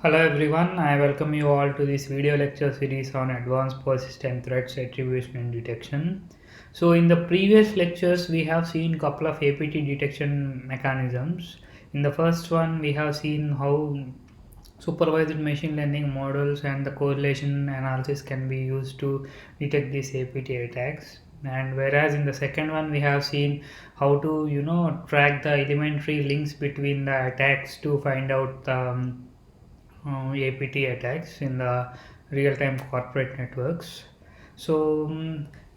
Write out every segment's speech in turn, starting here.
Hello everyone, I welcome you all to this video lecture series on advanced persistent threats attribution and detection. So in the previous lectures we have seen couple of APT detection mechanisms. In the first one we have seen how supervised machine learning models and the correlation analysis can be used to detect these APT attacks. And whereas in the second one we have seen how to track the elementary links between the attacks to find out the APT attacks in the real-time corporate networks. So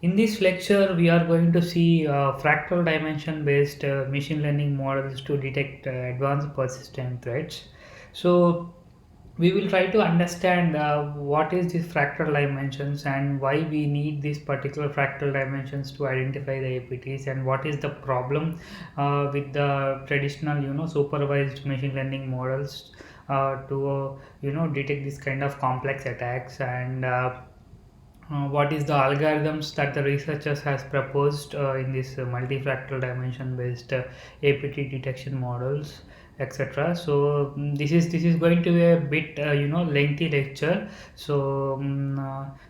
in this lecture we are going to see fractal dimension based machine learning models to detect advanced persistent threats. So we will try to understand what is this fractal dimensions and why we need these particular fractal dimensions to identify the APTs, and what is the problem with the traditional supervised machine learning models to detect this kind of complex attacks, and what is the algorithms that the researchers has proposed in this multifractal dimension based APT detection models, etc. So this is going to be a bit lengthy lecture. So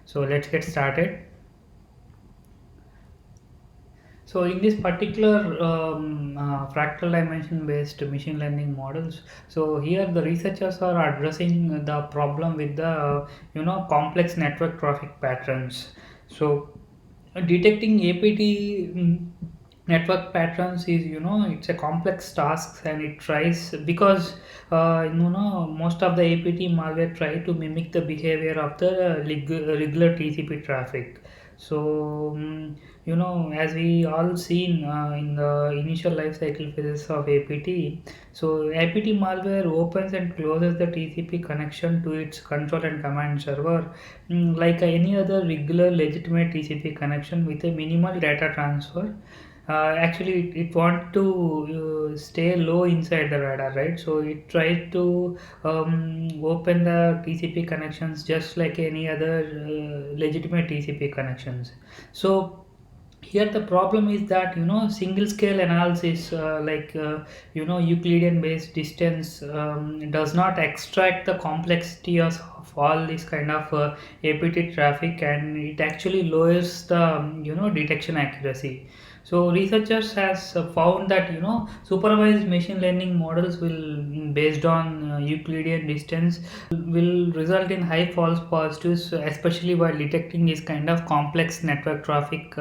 so let's get started. So in this particular fractal dimension based machine learning models, so here the researchers are addressing the problem with the complex network traffic patterns. So detecting APT network patterns is it's a complex task, and it tries because most of the APT malware try to mimic the behavior of the regular TCP traffic. So as we all seen in the initial life cycle phases of APT, so APT malware opens and closes the TCP connection to its control and command server, like any other regular legitimate TCP connection with a minimal data transfer. Actually it want to stay low inside the radar, right? So it tried to open the TCP connections just like any other legitimate TCP connections. So here the problem is that single scale analysis, Euclidean based distance, does not extract the complexity of all this kind of APT traffic, and it actually lowers the detection accuracy. So researchers has found that supervised machine learning models will, based on Euclidean distance, will result in high false positives, especially while detecting this kind of complex network traffic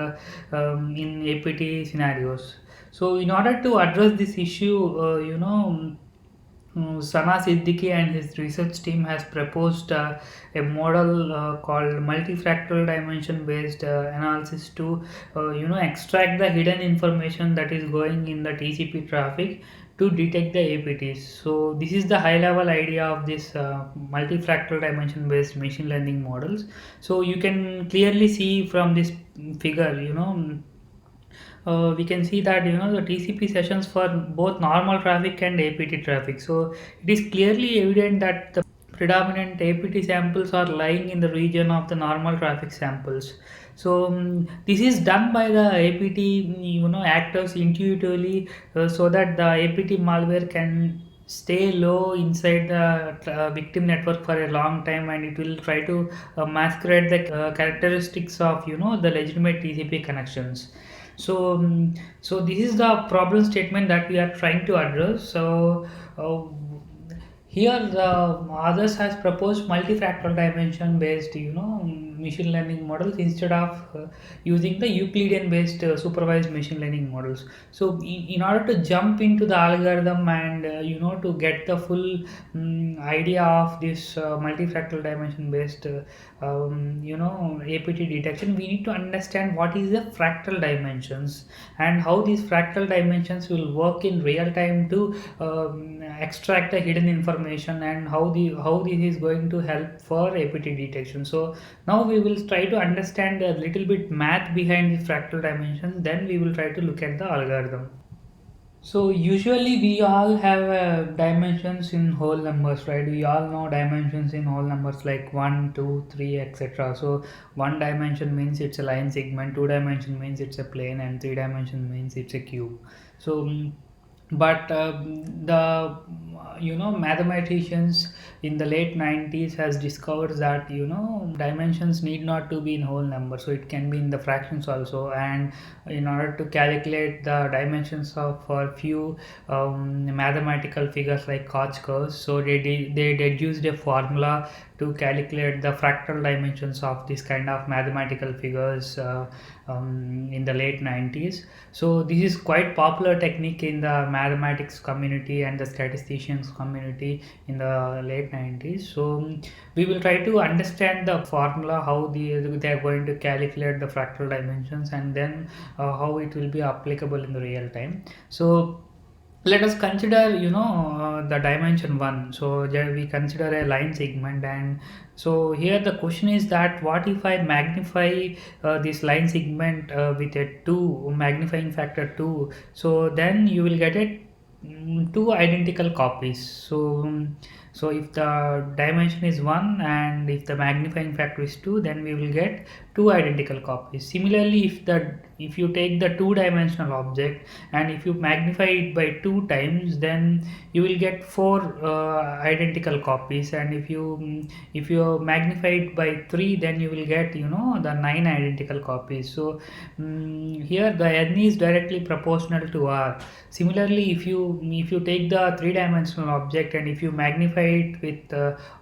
in APT scenarios. So in order to address this issue, Sana Siddiqui and his research team has proposed a model called multifractal dimension based analysis to extract the hidden information that is going in the TCP traffic to detect the APTs. So this is the high level idea of this multifractal dimension based machine learning models. So you can clearly see from this figure, we can see that the TCP sessions for both normal traffic and APT traffic. So it is clearly evident that the predominant APT samples are lying in the region of the normal traffic samples. So this is done by the APT actors intuitively, so that the APT malware can stay low inside the victim network for a long time, and it will try to masquerade the characteristics of the legitimate TCP connections. So so this is the problem statement that we are trying to address. So uh, here the others has proposed multifractal dimension based machine learning models instead of using the Euclidean based supervised machine learning models. So in order to jump into the algorithm and to get the full idea of this multifractal dimension based APT detection, we need to understand what is the fractal dimensions and how these fractal dimensions will work in real time to extract the hidden information, and how this is going to help for APT detection. So now we will try to understand a little bit math behind the fractal dimensions, then we will try to look at the algorithm. So usually we all have dimensions in whole numbers, right? We all know dimensions in whole numbers like 1, 2, 3, etc. So one dimension means it's a line segment, two dimension means it's a plane, and three dimension means it's a cube. So but the mathematicians in the late 90s has discovered that dimensions need not to be in whole number, so it can be in the fractions also. And in order to calculate the dimensions of for few mathematical figures like Koch curves, so they deduced a formula to calculate the fractal dimensions of this kind of mathematical figures in the late 90s. So this is quite popular technique in the mathematics community and the statisticians community in the late 90s. So we will try to understand the formula, how they are going to calculate the fractal dimensions, and then how it will be applicable in the real time. So let us consider the dimension 1. So there we consider a line segment, and so here the question is that what if I magnify this line segment with a 2 magnifying factor 2, so then you will get it two identical copies. So if the dimension is 1 and if the magnifying factor is 2, then we will get two identical copies. Similarly, if you take the two dimensional object and if you magnify it by 2 times, then you will get four identical copies. And if you magnify it by 3, then you will get the 9 identical copies. So here the n is directly proportional to r. Similarly, if you take the three-dimensional object and if you magnify it with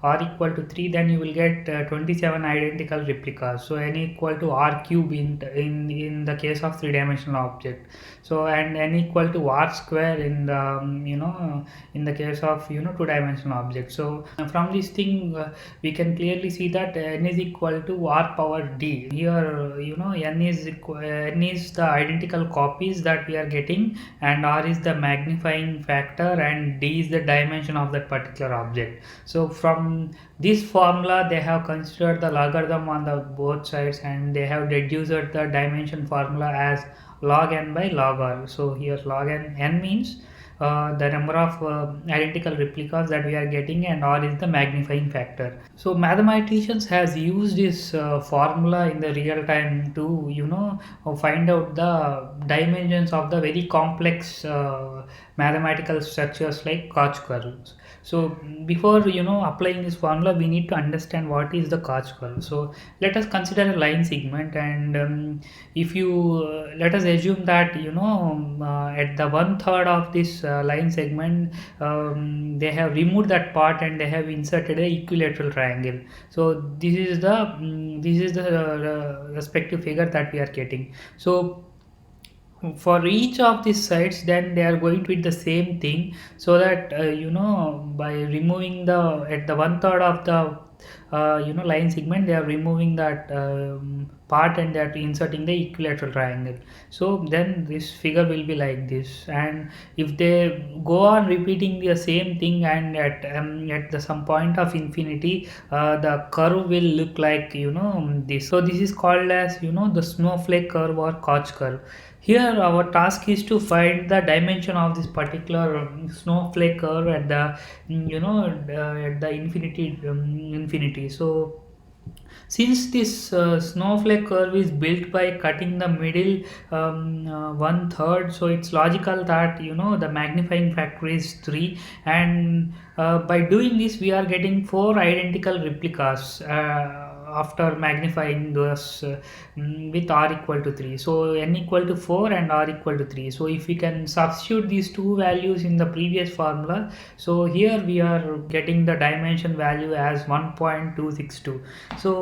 r equal to 3, then you will get 27 identical replicas. So n equal to r cube in the case of three-dimensional object. So and n equal to r square in the in the case of two-dimensional object. So from this thing we can clearly see that n is equal to r power d. Here n is the identical copies that we are getting, and r is the magnifying factor, and d is the dimension of that particular object. So from this formula they have considered the logarithm on the both sides, and they have deduced the dimension formula as log n by log r. So here log n means the number of identical replicas that we are getting, and r is the magnifying factor. So mathematicians has used this formula in the real time to find out the dimensions of the very complex mathematical structures like Koch curves. So before applying this formula, we need to understand what is the Koch curve. So let us consider a line segment, and if you let us assume that at the 1/3 of this line segment, they have removed that part and they have inserted a equilateral triangle. So this is the respective figure that we are getting. So for each of these sides, then they are going to be the same thing, so that by removing the at the 1/3 of the line segment, they are removing that part and they are inserting the equilateral triangle. So then this figure will be like this, and if they go on repeating the same thing, and at the some point of infinity, the curve will look like this. So this is called as the snowflake curve or Koch curve. Here our task is to find the dimension of this particular snowflake curve at the at the infinity. So since this snowflake curve is built by cutting the middle 1/3, so it's logical that the magnifying factor is 3, and by doing this we are getting 4 identical replicas after magnifying those with r equal to 3. So n equal to 4 and r equal to 3. So if we can substitute these two values in the previous formula, so here we are getting the dimension value as 1.262. So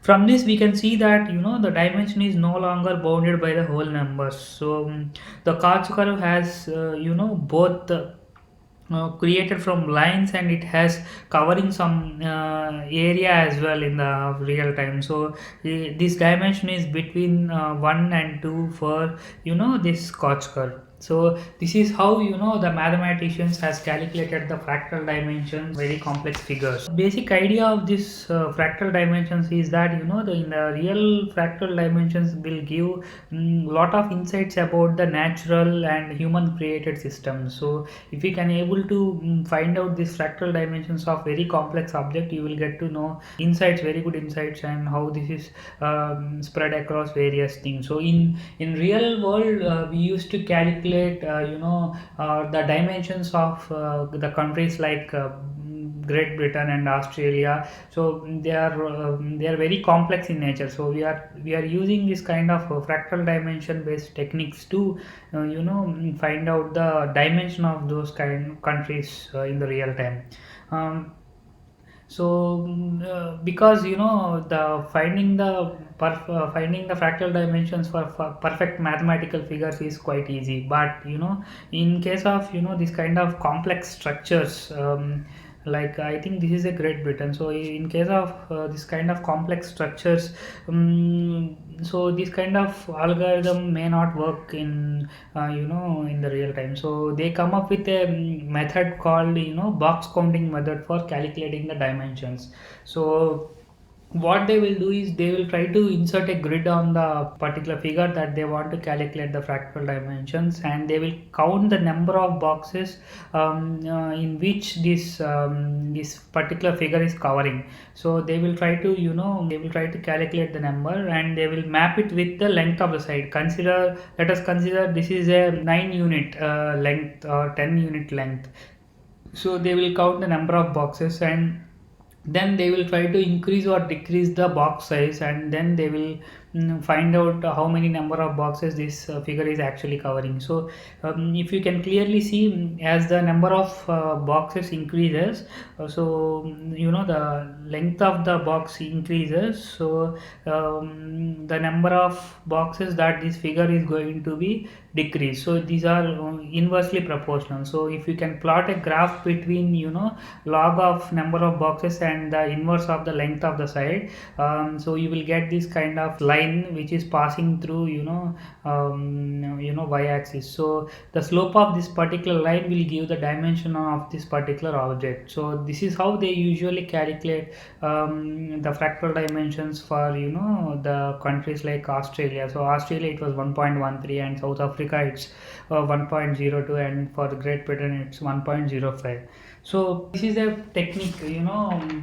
from this we can see that the dimension is no longer bounded by the whole numbers. So the Koch curve has both created from lines, and it has covering some area as well in the real time. So this dimension is between 1 and 2 for this Koch curve. So this is how the mathematicians has calculated the fractal dimensions, very complex figures. Basic idea of this fractal dimensions is that in the real fractal dimensions will give lot of insights about the natural and human created systems. So if you can able to find out these fractal dimensions of very complex object, you will get to know insights, very good insights, and how this is spread across various things. So in real world we used to calculate calculate the dimensions of the countries like Great Britain and Australia. So they are very complex in nature. So we are using this kind of fractal dimension based techniques to find out the dimension of those kind countries in the real time. Because the finding the fractal dimensions for perfect mathematical figures is quite easy, but in case of this kind of complex structures, like I think this is a Great Britain. So in case of this kind of complex structures, so this kind of algorithm may not work in the real time. So they come up with a method called box counting method for calculating the dimensions. So what they will do is they will try to insert a grid on the particular figure that they want to calculate the fractal dimensions, and they will count the number of boxes in which this particular figure is covering. So they will try to calculate the number, and they will map it with the length of the side. Let us consider this is a 9 unit length or 10 unit length. So they will count the number of boxes, and then they will try to increase or decrease the box size, and then they will find out how many number of boxes this figure is actually covering. So if you can clearly see, as the number of boxes increases, the length of the box increases. So the number of boxes that this figure is going to be decreased. So these are inversely proportional. So if you can plot a graph between log of number of boxes and the inverse of the length of the side, so you will get this kind of line which is passing through y-axis. So the slope of this particular line will give the dimension of this particular object. So this is how they usually calculate the fractal dimensions for the countries like Australia. So Australia it was 1.13, and South Africa it's 1.02, and for Great Britain it's 1.05. So this is a technique,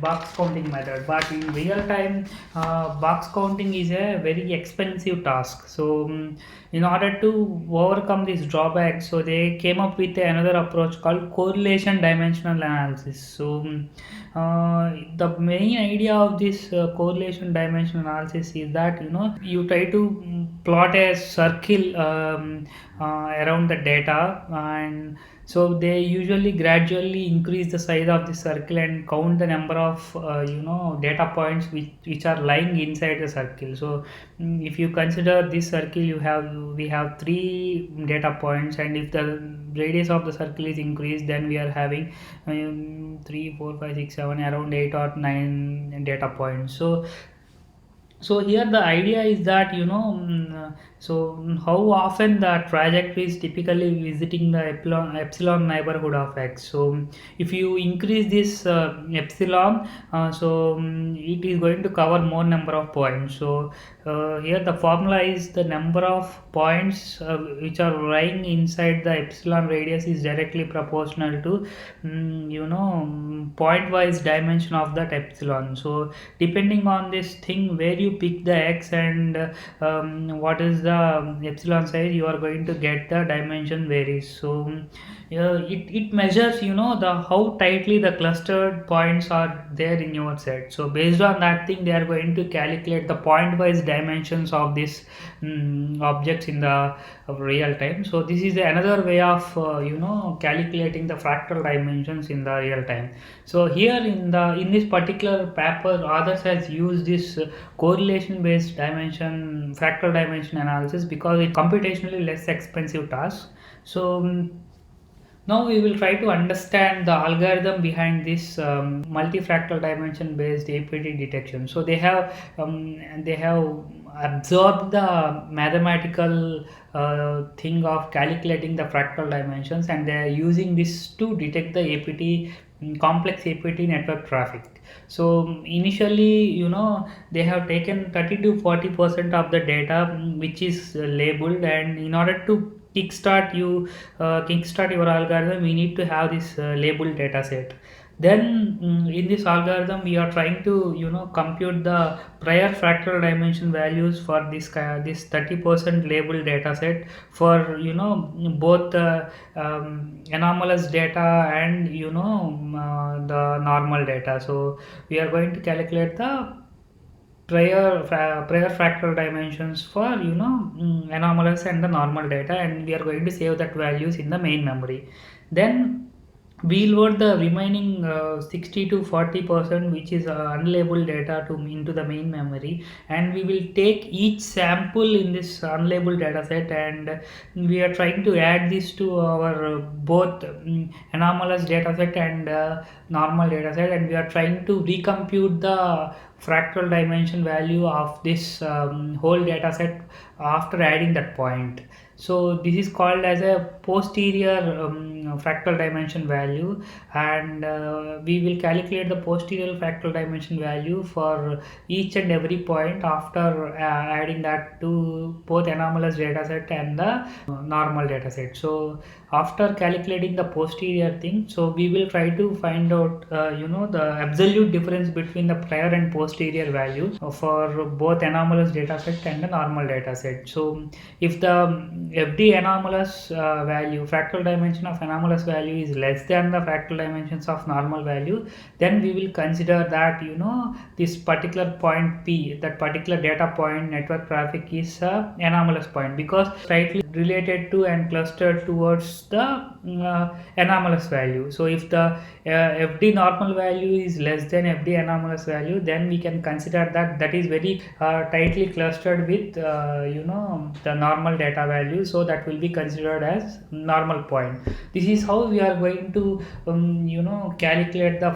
box counting method. But in real time, box counting is a very expensive task. So in order to overcome this drawback, so they came up with another approach called correlation dimensional analysis. So the main idea of this correlation dimensional analysis is that you try to plot a circle around the data, and so they usually gradually increase the size of the circle and count the number of data points which are lying inside the circle. So if you consider this circle, we have 3 data points, and if the radius of the circle is increased, then we are having 3 4 5 6 7 around 8 or 9 data points. So here the idea is that how often the trajectory is typically visiting the epsilon neighborhood of x. So if you increase this epsilon, it is going to cover more number of points. So here the formula is the number of points which are lying inside the epsilon radius is directly proportional to point wise dimension of that epsilon. So depending on this thing, where you pick the x and what is the epsilon size, you are going to get the dimension varies. So it measures the how tightly the clustered points are there in your set. So based on that thing, they are going to calculate the point wise dimensions of this objects in the real time. So this is another way of calculating the fractal dimensions in the real time. So here in this particular paper, others has used this correlation based fractal dimension analysis because it's computationally less expensive task. So now we will try to understand the algorithm behind this multifractal dimension based APT detection. So they have absorbed the mathematical thing of calculating the fractal dimensions, and they are using this to detect the APT complex APT network traffic. So initially, they have taken 30 to 40% of the data which is labeled, and in order to kickstart your algorithm, we need to have this labeled data set. Then in this algorithm we are trying to compute the prior fractal dimension values for this 30% labeled data set for both the anomalous data and the normal data. So we are going to calculate the prior fractal dimensions for anomalous and the normal data, and we are going to save that values in the main memory. Then we load the remaining 60 to 40% which is unlabeled data to into the main memory, and we will take each sample in this unlabeled data set, and we are trying to add this to our both anomalous data set and normal data set, and we are trying to recompute the fractal dimension value of this whole data set after adding that point. So this is called as a posterior fractal dimension value, and we will calculate the posterior fractal dimension value for each and every point after adding that to both anomalous dataset and the normal dataset. So after calculating the posterior thing, so we will try to find out the absolute difference between the prior and posterior value for both anomalous dataset and the normal dataset. So if the FD anomalous value, fractal dimension of anomalous value is less than the fractal dimensions of normal value, then we will consider that this particular point P, that particular data point network traffic is a anomalous point, because slightly related to and clustered towards the anomalous value. So if the FD normal value is less than FD anomalous value, then we can consider that that is very tightly clustered with the normal data value, so that will be considered as normal point. This is how we are going to calculate the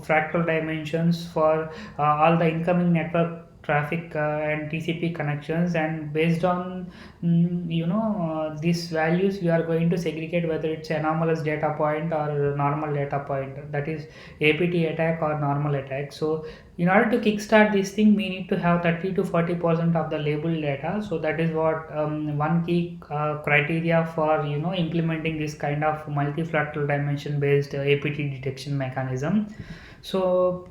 fractal dimensions for all the incoming network traffic and TCP connections, and based on these values we are going to segregate whether it's anomalous data point or normal data point, that is APT attack or normal attack. So in order to kickstart this thing, we need to have 30 to 40% of the labeled data. So that is what one key criteria for implementing this kind of multi-fractal dimension based APT detection mechanism. So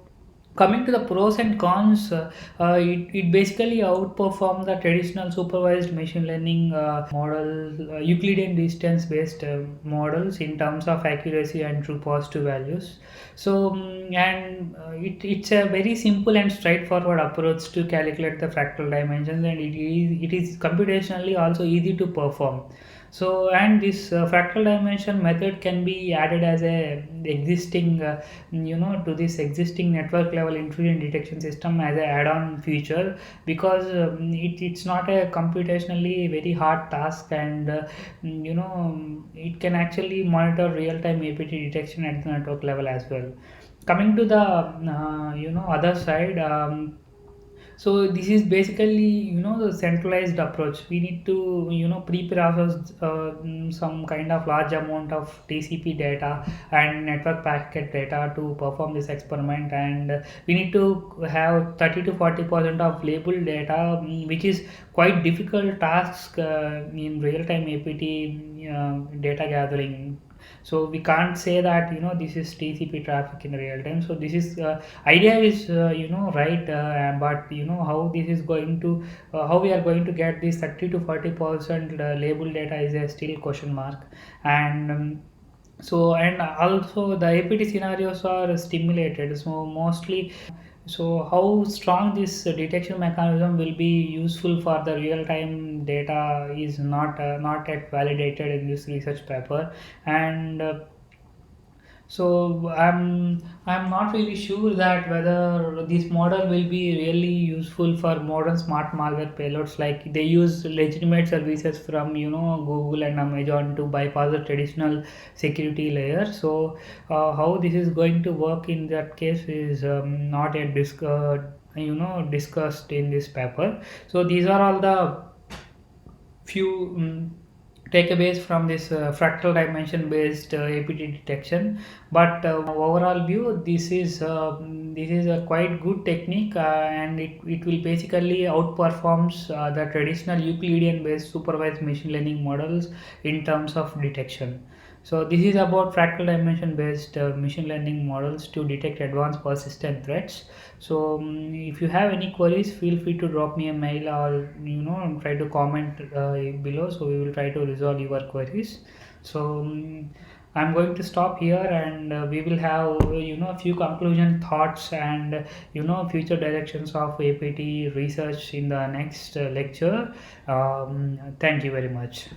coming to the pros and cons, it basically outperformed the traditional supervised machine learning model, Euclidean distance based models in terms of accuracy and true positive values. So and it's a very simple and straightforward approach to calculate the fractal dimensions, and it is computationally also easy to perform. So and this fractal dimension method can be added as a existing to this existing network level intrusion detection system as a add-on feature, because it's not a computationally very hard task, and it can actually monitor real-time APT detection at the network level as well. Coming to the other side, so this is basically the centralized approach. We need to pre-process some kind of large amount of TCP data and network packet data to perform this experiment, and we need to have 30 to 40% of labeled data, which is quite difficult task in real-time APT data gathering. So we can't say that this is TCP traffic in real time. So this is idea is right, but how this is going to how we are going to get this 30 to 40% label data is a still question mark. And so and also the APT scenarios are stimulated, so mostly. So how strong this detection mechanism will be useful for the real time data is not yet validated in this research paper. And so I'm not really sure that whether this model will be really useful for modern smart malware payloads. Like they use legitimate services from Google and Amazon to bypass the traditional security layer. So how this is going to work in that case is not yet discussed in this paper. So these are all the few take a base from this fractal dimension based APT detection. But overall view, this is a quite good technique, and it will basically outperforms the traditional Euclidean based supervised machine learning models in terms of detection. So this is about fractal dimension based machine learning models to detect advanced persistent threats. So if you have any queries, feel free to drop me a mail, or try to comment below, so we will try to resolve your queries. So I'm going to stop here, and we will have a few conclusion thoughts, and future directions of APT research in the next lecture. Thank you very much.